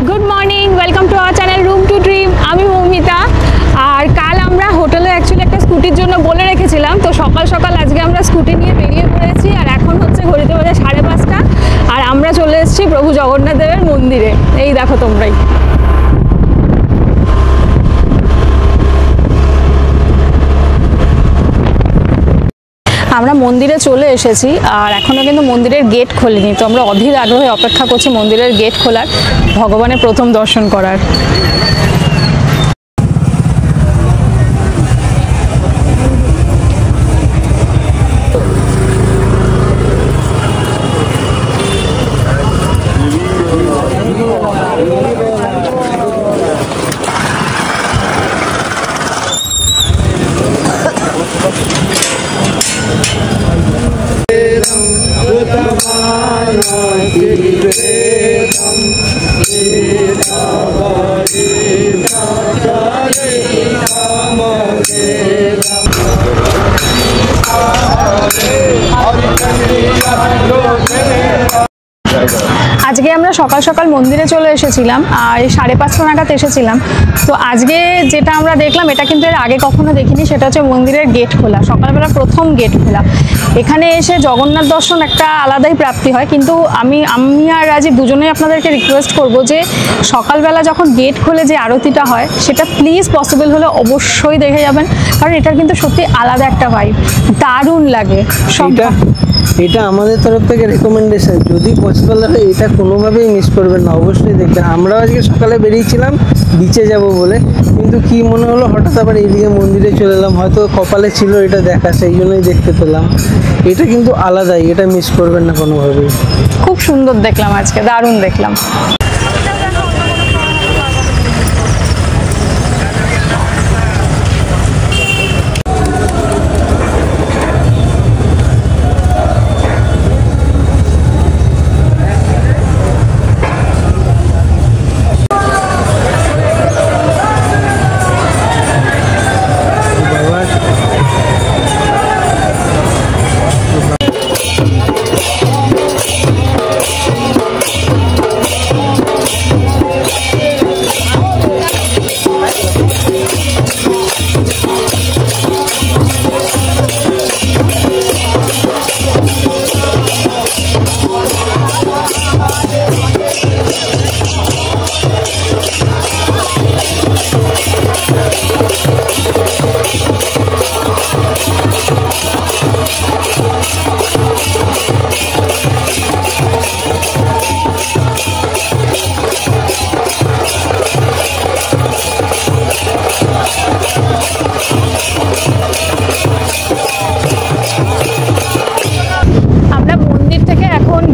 Good morning, welcome to our channel room to dream. আমি মৌমিতা। আর কাল আমরা হোটেলে অ্যাকচুয়ালি একটা স্কুটির জন্য বলে রেখেছিলাম, তো সকাল সকাল আজকে আমরা স্কুটি নিয়ে বেরিয়ে পড়েছি। আর এখন হচ্ছে ঘড়িতে বাজে 5:30, আর আমরা চলে এসেছি প্রভু জগন্নাথ দেবের মন্দিরে। এই দেখো তোমরাই। আমরা মন্দিরে চলে এসেছি, আর এখনও কিন্তু মন্দিরের গেট খোলেনি, তো আমরা অধীর আগ্রহে অপেক্ষা করছি মন্দিরের গেট খোলার, ভগবানের প্রথম দর্শন করার। আজকে আমরা সকাল সকাল মন্দিরে চলে এসেছিলাম, আর 5:30 নাগাদ এসেছিলাম। তো আজকে যেটা আমরা দেখলাম, এটা কিন্তু এর আগে কখনো দেখিনি, সেটা হচ্ছে মন্দিরের গেট খোলা, সকালবেলা প্রথম গেট খোলা। এখানে এসে জগন্নাথ দর্শন একটা আলাদাই প্রাপ্তি হয়। কিন্তু আমি আর রাজীব দুজনেই আপনাদেরকে রিকোয়েস্ট করব যে সকালবেলা যখন গেট খোলে যে আরতিটা হয়, সেটা প্লিজ পসিবল হলে অবশ্যই দেখে যাবেন, কারণ এটার কিন্তু সত্যি আলাদা একটা ভাইব, দারুণ লাগে। এটা আমাদের তরফ থেকে রেকমেন্ডেশন, যদি পসিবল হয় এটা কোনোভাবেই মিস করবেন না, অবশ্যই দেখবেন। আমরাও আজকে সকালে বেরিয়েছিলাম বিচে যাব বলে, কিন্তু কি মনে হলো হঠাৎ আবার এইদিকে মন্দিরে চলে এলাম, হয়তো কপালে ছিল এটা দেখা, সেই জন্যই দেখতে পেলাম। এটা কিন্তু আলাদাই, এটা মিস করবেন না কোনোভাবেই। খুব সুন্দর দেখলাম আজকে, দারুণ দেখলাম।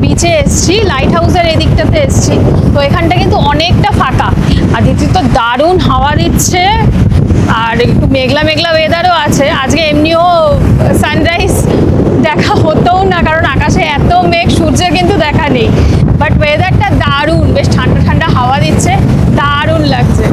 বিচে এসছি, লাইট হাউসের এই দিকটাতে এসছি, তো এখানটা কিন্তু অনেকটা ফাঁকা, আর দ্বিতীয়ত দারুণ হাওয়া দিচ্ছে, আর একটু মেঘলা মেঘলা ওয়েদারও আছে। আজকে এমনিও সানরাইজ দেখা হতোও না, কারণ আকাশে এত মেঘ, সূর্যের কিন্তু দেখা নেই, বাট ওয়েদারটা দারুণ, বেশ ঠান্ডা ঠান্ডা হাওয়া দিচ্ছে, দারুণ লাগছে।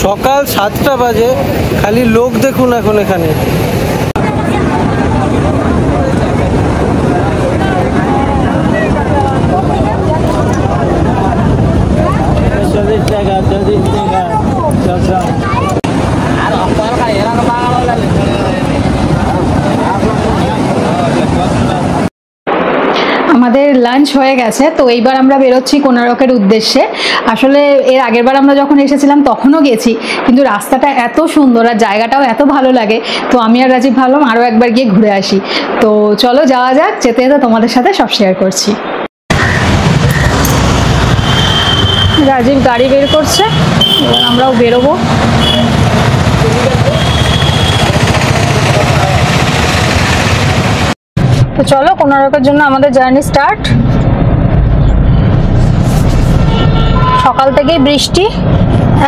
সকাল 7টা বাজে, খালি লোক দেখুন এখন এখানে। আমাদের লাঞ্চ হয়ে গেছে, তো এইবার আমরা বেরোচ্ছি কোনারকের উদ্দেশ্যে। আসলে এর আগের বার আমরা যখন এসেছিলাম তখনও গেছি, কিন্তু রাস্তাটা এত সুন্দর আর জায়গাটাও এত ভালো লাগে, তো আমি আর রাজীব ভাবলাম আরও একবার গিয়ে ঘুরে আসি। তো চলো যাওয়া যাক, যেতে যেতে তোমাদের সাথে সব শেয়ার করছি। রাজীব গাড়ি বের করছে, এবার আমরাও বেরোবো। তো চলো, কোনারকের জন্য আমাদের জার্নি স্টার্ট। সকাল থেকেই বৃষ্টি,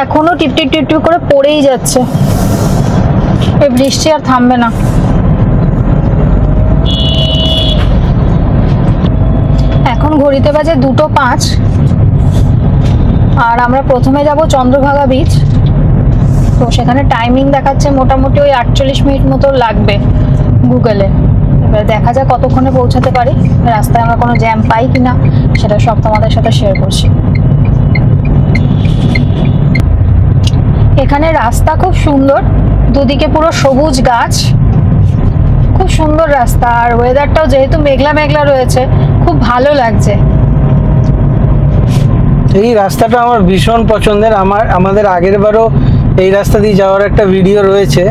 এখনো টিপটিপ টিপটিপ করে পড়েই যাচ্ছে। এই বৃষ্টি আর থামবে না। এখন ঘড়িতে বাজে 2:05, আর আমরা প্রথমে যাব চন্দ্রভাগা বিচ। তো সেখানে টাইমিং দেখাচ্ছে মোটামুটি ওই 48 মিনিট মতো লাগবে গুগলে। এবার দেখা যাক কতক্ষণে পৌঁছাতে পারি, রাস্তায় আমরা কোনো জ্যাম পাই কিনা সেটা সব তোমাদের সাথে শেয়ার করছি। এখানে রাস্তা খুব সুন্দর, দুদিকে পুরো সবুজ গাছ, খুব সুন্দর রাস্তা। আর ওয়েদারটাও যেহেতু মেঘলা মেঘলা রয়েছে, খুব ভালো লাগছে। এই রাস্তাটা আমার ভীষণ পছন্দের। আমাদের আগের বারও এই রাস্তা দিয়ে যাওয়ার একটা ভিডিও রয়েছে।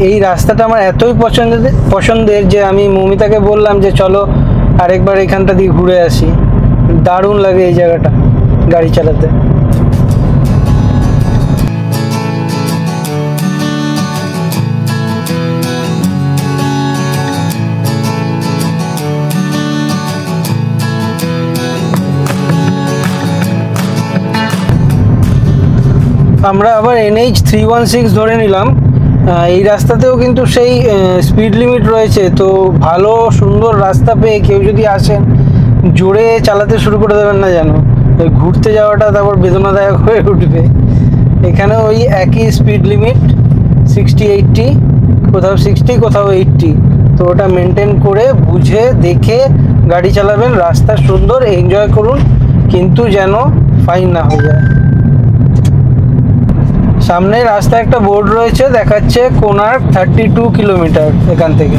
এই রাস্তাটা আমার এতই পছন্দের যে আমি মৌমিতাকে বললাম যে চলো আরেকবার এখানটা দিয়ে ঘুরে আসি। দারুণ লাগে এই জায়গাটা গাড়ি চালাতে। আমরা আবার NH 316 ধরে নিলাম। এই রাস্তাতেও কিন্তু সেই স্পিড লিমিট রয়েছে, তো ভালো সুন্দর রাস্তা পেয়ে কেউ যদি আসেন জোরে চালাতে শুরু করে দেবেন না, যেন ওই ঘুরতে যাওয়াটা তারপর বেদনাদায়ক হয়ে উঠবে। এখানে ওই একই স্পিড লিমিট 60-80, কোথাও 60 কোথাও 80, তো ওটা মেনটেন করে বুঝে দেখে গাড়ি চালাবেন। রাস্তা সুন্দর, এনজয় করুন, কিন্তু যেন ফাইন না হয়ে যায়। সামনে রাস্তায় একটা বোর্ড রয়েছে, দেখাচ্ছে কোনার্ক 32 কিলোমিটার এখান থেকে।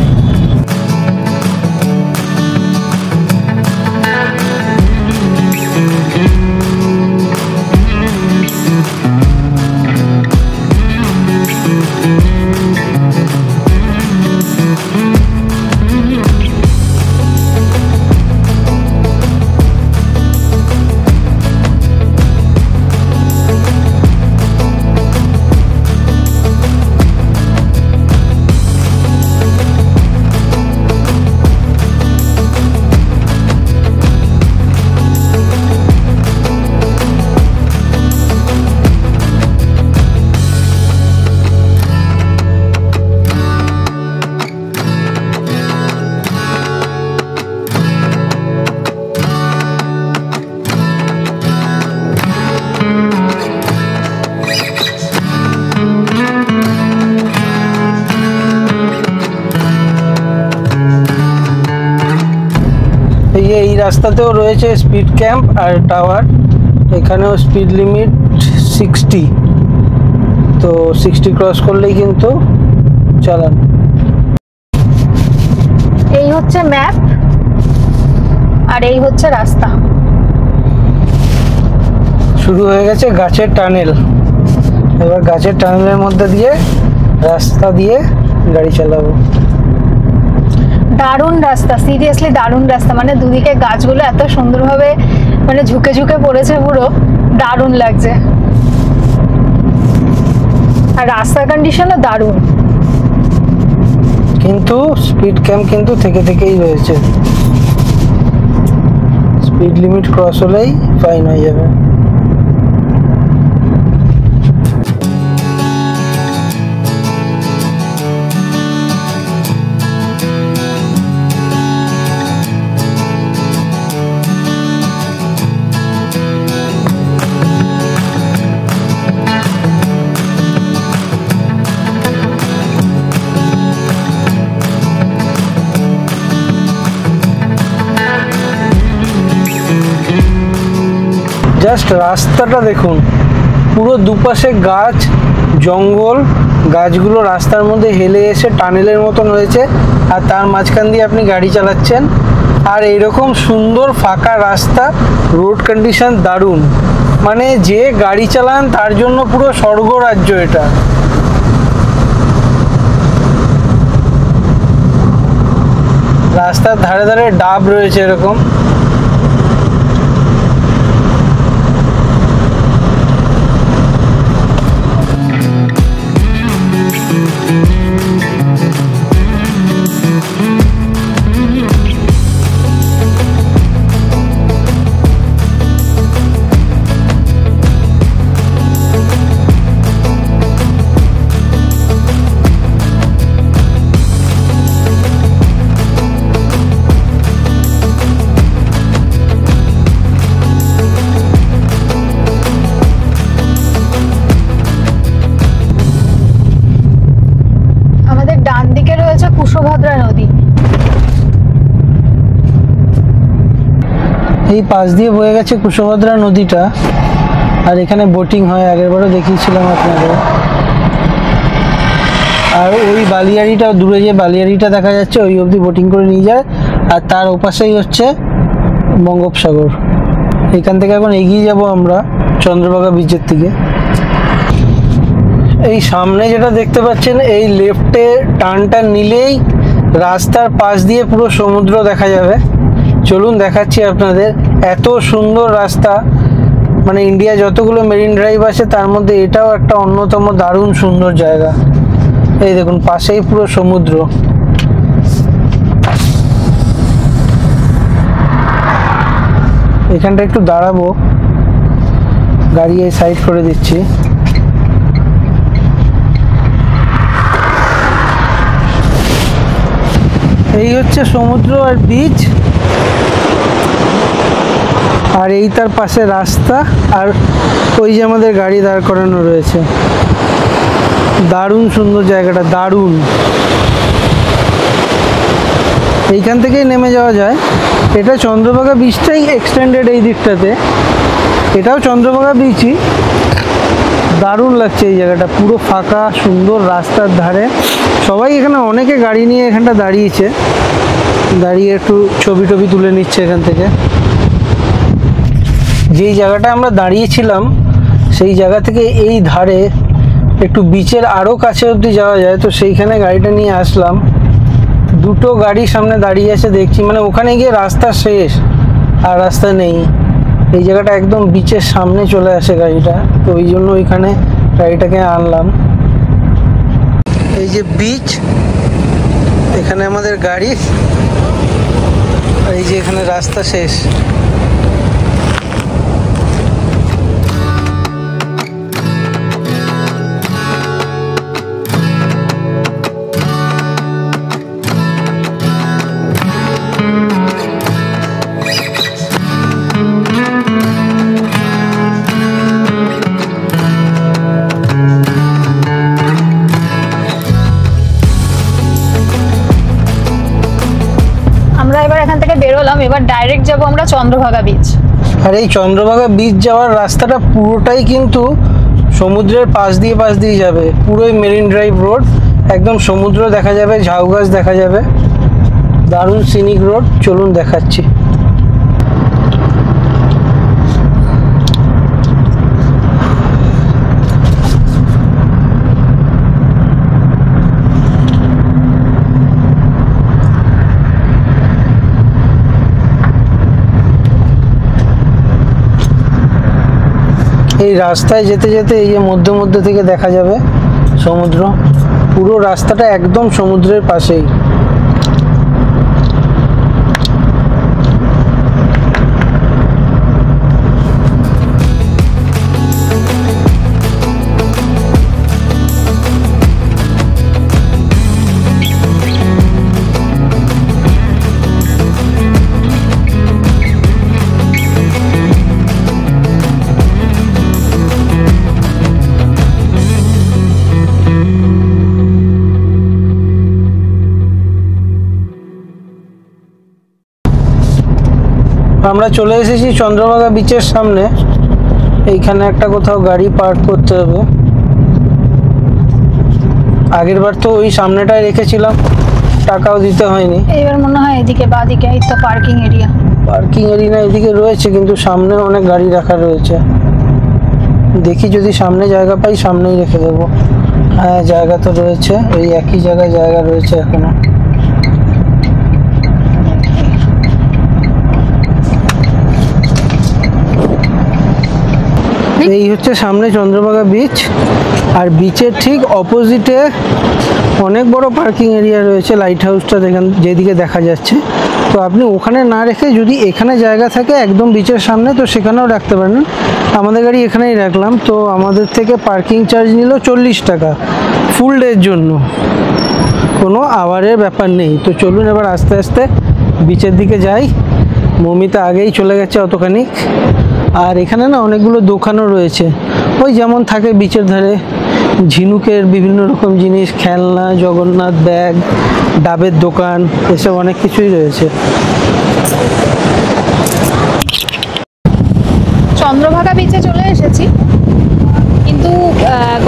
এই রাস্তাতেও রয়েছে স্পিড ক্যাম্প আর টাওয়ার। এখানেও স্পিড লিমিট 60, তো 60 ক্রস করলেই কিন্তু চালান। এই হচ্ছে ম্যাপ, আর এই হচ্ছে রাস্তা। শুরু হয়ে গেছে গাছের টানেল। এবার গাছের টানেলের মধ্যে দিয়ে রাস্তা দিয়ে গাড়ি চালাবো। দারুণ রাস্তা, সিরিয়াসলি দারুণ রাস্তা। মানে দুদিকে গাছগুলো এত সুন্দরভাবে মানে ঝুঁকে ঝুঁকে পড়েছে, পুরো দারুণ লাগছে। আর রাস্তার কন্ডিশনও দারুণ, কিন্তু স্পিড ক্যাম্প কিন্তু থেকেই রয়েছে। স্পিড লিমিট ক্রস হলেই ফাইন হয়ে যাবে। জাস্ট রাস্তাটা দেখুন, পুরো দুপাশে গাছ জঙ্গল, গাছগুলো রাস্তার মধ্যে হেলে এসে টানেলের মতন হয়েছে, আর তার মাঝখান দিয়ে আপনি গাড়ি চালাচ্ছেন। আর এইরকম সুন্দর ফাঁকা রাস্তা, রোড কন্ডিশন দারুণ, মানে যে গাড়ি চালান তার জন্য পুরো স্বর্গরাজ্য এটা। রাস্তার ধারে ধারে ডাব রয়েছে এরকম। কুশভদ্রা নদী, এই পাশ দিয়ে বয়ে গেছে কুশভদ্রা নদীটা, আর এখানে বোটিং হয়, আগেরবারও দেখিয়েছিলাম আপনাদের। আর ওই বালিয়াড়িটা, দূরে যে বালিয়াড়িটা দেখা যাচ্ছে ওই অবধি বোটিং করে নিয়ে যায়, আর তার ওপাশেই হচ্ছে বঙ্গোপসাগর। এখান থেকে এখন এগিয়ে যাব আমরা চন্দ্রভাগা বিচের দিকে। এই সামনে যেটা দেখতে পাচ্ছেন, এই লেফটে টার্নটা নিলেই রাস্তার পাশ দিয়ে পুরো সমুদ্র দেখা যাবে। চলুন দেখাচ্ছি আপনাদের। এত সুন্দর রাস্তা, মানে ইন্ডিয়া যতগুলো মেরিন ড্রাইভ আছে তার মধ্যে এটাও একটা অন্যতম দারুণ সুন্দর জায়গা। এই দেখুন পাশেই পুরো সমুদ্র। এখানটা একটু দাঁড়াবো, গাড়ি এই সাইড করে দিচ্ছি। এই হচ্ছে সমুদ্র আর বিচ, আর এই তার পাশে রাস্তা, আর ওই যে আমাদের গাড়ি দাঁড় করানো রয়েছে। দারুণ সুন্দর জায়গাটা, দারুণ। এইখান থেকেই নেমে যাওয়া যায়। এটা চন্দ্রভাগা বিচটাই এক্সটেন্ডেড এই দিকটাতে, এটাও চন্দ্রভাগা বিচই। দারুণ লাগছে এই জায়গাটা, পুরো ফাঁকা সুন্দর রাস্তার ধারে। সবাই এখানে, অনেকে গাড়ি নিয়ে এখানটা দাঁড়িয়েছে, দাঁড়িয়ে একটু ছবি টবি তুলে নিচ্ছে এখান থেকে। যেই জায়গাটা আমরা দাঁড়িয়েছিলাম সেই জায়গা থেকে এই ধারে একটু বিচের আরও কাছে অবধি যাওয়া যায়, তো সেইখানে গাড়িটা নিয়ে আসলাম। দুটো গাড়ি সামনে দাঁড়িয়ে আছে দেখছি, মানে ওখানে গিয়ে রাস্তা শেষ আর রাস্তা নেই। এই জায়গাটা একদম বিচের সামনে চলে আসে গাড়িটা, তো ওই জন্য ওইখানে গাড়িটাকে আনলাম। এই যে বিচ, এখানে আমাদের গাড়ি, আর এই যে এখানে রাস্তা শেষ। বেরোলাম, এবার ডাইরেক্ট যাব আমরা চন্দ্রভাগা বিচ। আর এই চন্দ্রভাগা বিচ যাওয়ার রাস্তাটা পুরোটাই কিন্তু সমুদ্রের পাশ দিয়ে যাবে, পুরোই মেরিন ড্রাইভ রোড, একদম সমুদ্র দেখা যাবে, ঝাউ গাছ দেখা যাবে, দারুণ সিনিক রোড। চলুন দেখাচ্ছি। এই রাস্তায় যেতে যেতে এই যে মধ্যে থেকে দেখা যাবে সমুদ্র, পুরো রাস্তাটা একদম সমুদ্রের পাশেই। আমরা চলে এসেছি চন্দ্রভাগা বিচের সামনে। এইখানে একটা কোথাও গাড়ি পার্ক করতে হবে। আগের বার তো ওই সামনেটায় রেখেছিলাম, টাকাও দিতে হয়নি। এইবার মনে হয় এদিকে বাদিকে এই তো পার্কিং এরিয়া। পার্কিং এরিয়া এদিকে রয়েছে, কিন্তু সামনে অনেক গাড়ি রাখা রয়েছে। দেখি যদি সামনে জায়গা পাই সামনেই রেখে দেবো। হ্যাঁ, জায়গা তো রয়েছে, ওই একই জায়গায় জায়গা রয়েছে এখনো। এই হচ্ছে সামনে চন্দ্রভাগা বিচ, আর বিচের ঠিক অপোজিটে অনেক বড় পার্কিং এরিয়া রয়েছে। লাইট হাউসটা যেদিকে দেখা যাচ্ছে, তো আপনি ওখানে না রেখে যদি এখানে জায়গা থাকে একদম বিচের সামনে, তো সেখানেও রাখতে পারেন। আমাদের গাড়ি এখানেই রাখলাম, তো আমাদের থেকে পার্কিং চার্জ নিল 40 টাকা ফুল ডের জন্য, কোনো আওয়ারের ব্যাপার নেই। তো চলুন এবার আস্তে আস্তে বিচের দিকে যাই। মৌমিতা আগেই চলে গেছে অতখানি। আর এখানে না অনেকগুলো দোকানও রয়েছে, ওই যেমন থাকে বিচের ধারে, ঝিনুকের বিভিন্ন রকম জিনিস, খেলনা, জগন্নাথ ব্যাগ, ডাবের দোকান, এসব অনেক কিছুই রয়েছে। চন্দ্রভাগা বিচে চলে এসেছি, কিন্তু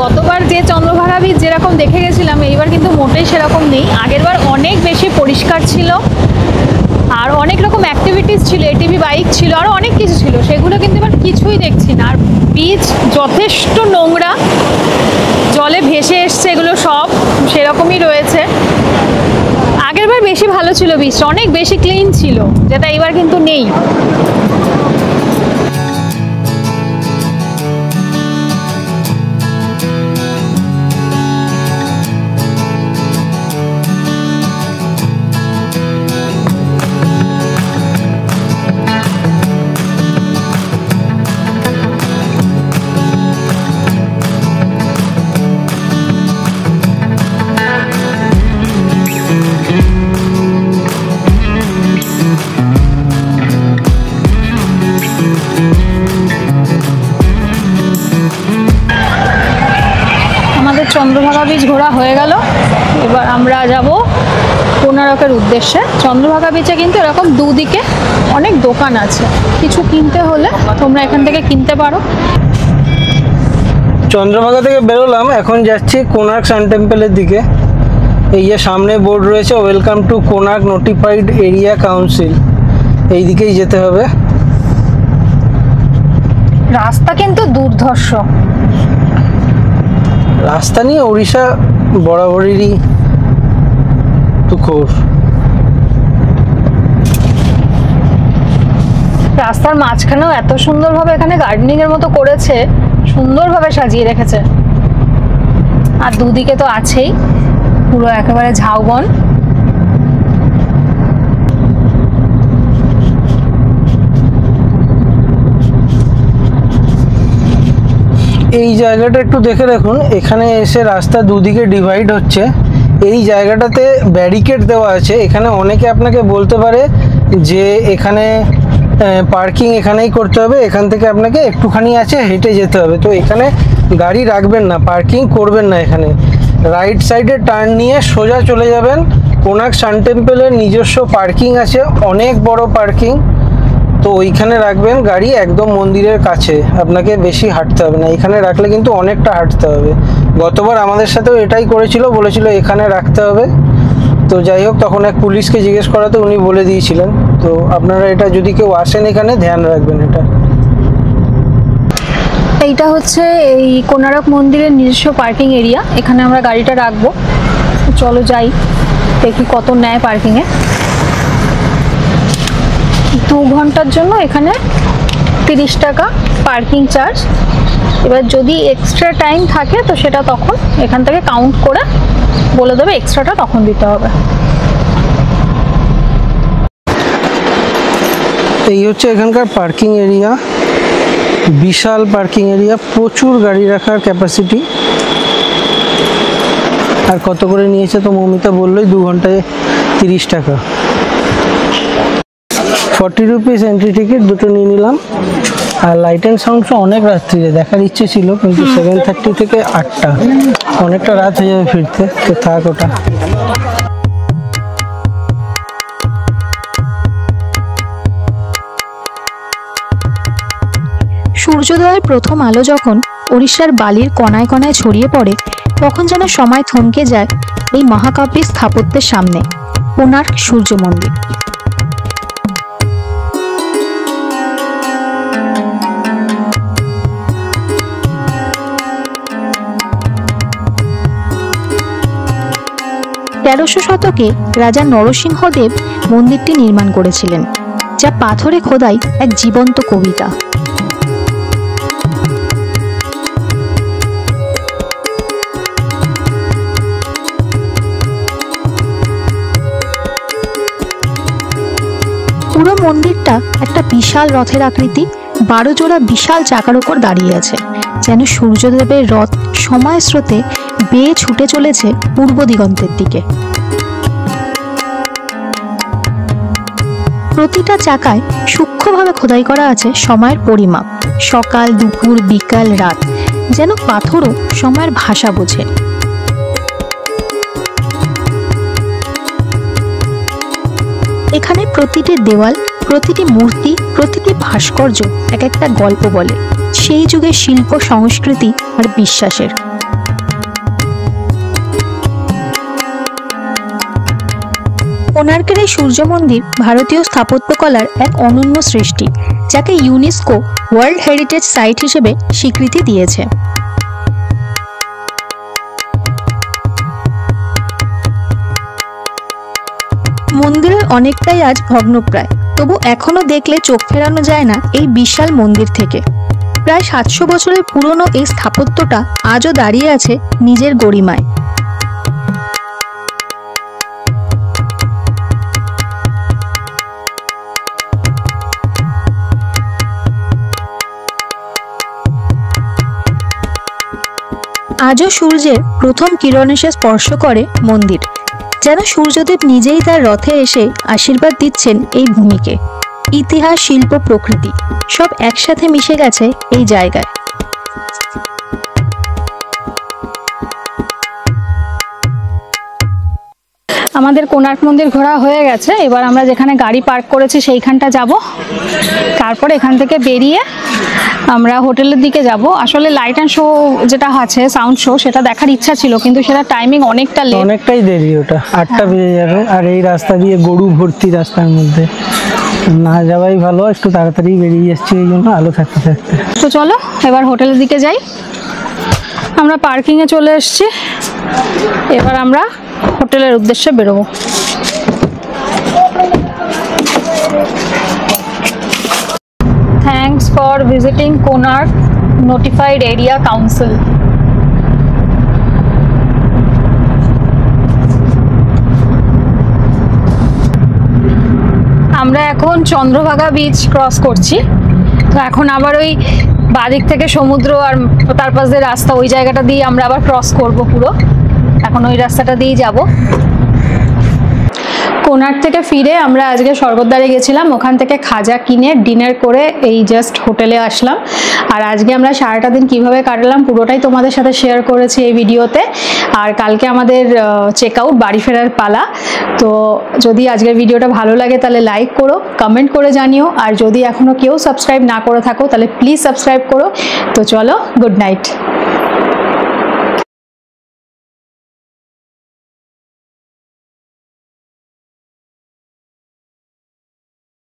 গতবার যে চন্দ্রভাগা বিচ যেরকম দেখে গেছিলাম এইবার কিন্তু মোটেই সেরকম নেই। আগেরবার অনেক বেশি পরিষ্কার ছিল, আর অনেক রকম অ্যাক্টিভিটিস ছিল, এটিভি বাইক ছিল, আরও অনেক কিছু ছিল, সেগুলো কিন্তু এবার কিছুই দেখছি না। আর বিচ যথেষ্ট নোংরা, জলে ভেসে এসছে, এগুলো সব সেরকমই রয়েছে। আগেরবার বেশি ভালো ছিল, বিচটা অনেক বেশি ক্লিন ছিল, যেটা এবার কিন্তু নেই। চন্দ্রভাগা বিচ ঘোরা হয়ে গেল, এবার আমরা যাব কোনারকের উদ্দেশ্যে। চন্দ্রভাগা বিচে কিন্তু এরকম দুদিকে অনেক দোকান আছে, কিছু কিনতে হলে তোমরা এখান থেকে কিনতে পারো। চন্দ্রভাগা থেকে বেরোলাম, এখন যাচ্ছি কোনার্ক সান টেম্পলের দিকে। এই যে সামনে বোর্ড রয়েছে, welcome to Konark notified area council, এই দিকেই যেতে হবে। রাস্তা কিন্তু দুর্ধর্ষ, রাস্তা নিয়ে ওড়িশা বরাবরেরই তুখোর। রাস্তার মাঝখানেও এত সুন্দরভাবে এখানে গার্ডেনিং এর মতো করেছে, সুন্দরভাবে সাজিয়ে রেখেছে। আর দুদিকে তো আছেই পুরো একেবারে ঝাউবন। এই জায়গাটা একটু দেখে দেখুন, এখানে এসে রাস্তা দুদিকে ডিভাইড হচ্ছে। এই জায়গাটাতে ব্যারিকেড দেওয়া আছে। এখানে অনেকে আপনাকে বলতে পারে যে এখানে পার্কিং এখানেই করতে হবে, এখান থেকে আপনাকে একটুখানি আছে হেঁটে যেতে হবে। তো এখানে গাড়ি রাখবেন না, পার্কিং করবেন না। এখানে রাইট সাইডে টার্ন নিয়ে সোজা চলে যাবেন। কোনার্ক সান টেম্পলের নিজস্ব পার্কিং আছে, অনেক বড় পার্কিং। তো ওইখানে রাখবেন গাড়ি, একদম মন্দিরের কাছে, আপনাকে বেশি হাঁটতে হবে না। এখানে রাখলে কিন্তু অনেকটা হাঁটতে হবে। গতবার আমাদের সাথেও এটাই করেছিল, বলেছিল এখানে রাখতে হবে। তো যাই হোক, তখন এক পুলিশকে জিজ্ঞেস করাতে উনি বলে দিয়েছিলেন। তো আপনারা এটা যদি কেউ আসেন এখানে ধ্যান রাখবেন এটা। এইটা হচ্ছে এই কোনারক মন্দিরের নিজস্ব পার্কিং এরিয়া, এখানে আমরা গাড়িটা রাখবো। চলো যাই দেখি কত নেয় পার্কিংয়ে। 2 ঘন্টার জন্য এখানে 30 টাকা পার্কিং চার্জ। এবার যদি এক্সট্রা টাইম থাকে তো সেটা তখন এখান থেকে কাউন্ট করে বলে দেবে, এক্সট্রাটা তখন দিতে হবে। এই হচ্ছে এখানকার পার্কিং এরিয়া, বিশাল পার্কিং এরিয়া, প্রচুর গাড়ি রাখার ক্যাপাসিটি। আর কত করে নিয়েছে তো মৌমিতা বললোই, 2 ঘন্টায় 30 টাকা। 40 রুপিস এন্ট্রি টিকিট, দুটো নিয়ে নিলাম। আর লাইট অ্যান্ড সাউন্ড শো অনেক রাত্রিরে দেখার ইচ্ছে ছিল, কিন্তু 7:30 থেকে 8টা, অনেকটা রাত হয়ে যাবে ফিরতে, তো থাক ওটা। সূর্যোদয়ের প্রথম আলো যখন ওড়িশার বালির কণায় কণায় ছড়িয়ে পড়ে, তখন যেন সময় থমকে যায় এই মহাকাব্যিক স্থাপত্যের সামনে, কোণার্ক সূর্য মন্দির। তেরোশো শতকে রাজা নরসিংহদেব মন্দিরটি নির্মাণ করেছিলেন, যা পাথরে খোদাই এক জীবন্ত কবিতা। পুরো মন্দিরটা একটা বিশাল রথের আকৃতি, 12 জোড়া বিশাল চাকার উপর দাঁড়িয়ে আছে, যেন সূর্যদেবের রথ সময় স্রোতে বেয়ে ছুটে চলেছে পূর্ব দিগন্তের দিকে। প্রতিটা চাকায় সূক্ষ্মভাবে খোদাই করা আছে সময়ের পরিমাপ, সকাল, দুপুর, বিকাল, রাত, যেন পাথরও সময়ের ভাষা বোঝে। এখানে প্রতিটি দেওয়াল, প্রতিটি মূর্তি, প্রতিটি ভাস্কর্য এক একটা গল্প বলে সেই যুগের শিল্প, সংস্কৃতি আর বিশ্বাসের। কোণার্কের এই সূর্য মন্দির ভারতীয় স্থাপত্যকলার এক অনন্য সৃষ্টি, যাকে ইউনেস্কো ওয়ার্ল্ড হেরিটেজ সাইট হিসেবে স্বীকৃতি দিয়েছে। মন্দিরের অনেকটাই আজ ভগ্নপ্রায়, তবু এখনো দেখলে চোখ ফেরানো যায় না এই বিশাল মন্দির থেকে। প্রায় 700 বছরের পুরনো এই স্থাপত্যটা আজও দাঁড়িয়ে আছে নিজের গরিমায়। আজও সূর্যের প্রথম কিরণ এসে স্পর্শ করে মন্দির, যেন সূর্যদেব নিজেই তার রথে এসে আশীর্বাদ দিচ্ছেন এই ভূমিকে। ইতিহাস, শিল্প, প্রকৃতি সব একসাথে মিশে গেছে এই জায়গায়। আমাদের কোণার্ক মন্দির ঘোরা হয়ে গেছে। এবার আমরা যেখানে গাড়ি পার্ক করেছি সেইখানটা যাব, তারপর এখান থেকে বেরিয়ে আমরা হোটেলের দিকে যাব। আসলে লাইট অ্যান্ড শো যেটা আছে, সাউন্ড শো, সেটা দেখার ইচ্ছা ছিল, কিন্তু সেটা টাইমিং অনেকটাই দেরি, ওটা 8টা বেজে যাবে। আর এই রাস্তা দিয়ে গরু ভর্তি, রাস্তার মধ্যে না যাওয়াই ভালো, একটু তাড়াতাড়ি বেরিয়ে যাচ্ছি এই জন্য আলো থাকতে থাকতে। তো চলো এবার হোটেলের দিকে যাই। আমরা পার্কিংয়ে চলে এসেছি, এবার আমরা হোটেলের উদ্দেশ্যে বেরোবো। Thanks for visiting Konark Notified Area Council. আমরা এখন চন্দ্রভাগা বিচ ক্রস করছি। তো এখন আবার ওই বাদিক থেকে সমুদ্র আর তার পাশ দিয়ে রাস্তা, ওই জায়গাটা দিয়ে আমরা আবার ক্রস করব পুরো। এখন ওই রাস্তাটা দিয়েই যাব। কোণার্ক থেকে ফিরে আমরা আজকে স্বর্গদ্বারে গেছিলাম, ওখান থেকে খাজা কিনে ডিনার করে এই জাস্ট হোটেলে আসলাম। আর আজকে আমরা সারাটা দিন কিভাবে কাটালাম পুরোটাই তোমাদের সাথে শেয়ার করেছি এই ভিডিওতে। আর কালকে আমাদের চেক আউট, বাড়ি ফেরার পালা। তো যদি আজকের ভিডিওটা ভালো লাগে তাহলে লাইক করো, কমেন্ট করে জানিও। আর যদি এখনও কেউ সাবস্ক্রাইব না করে থাকো তাহলে প্লিজ সাবস্ক্রাইব করো। তো চলো, গুড নাইট।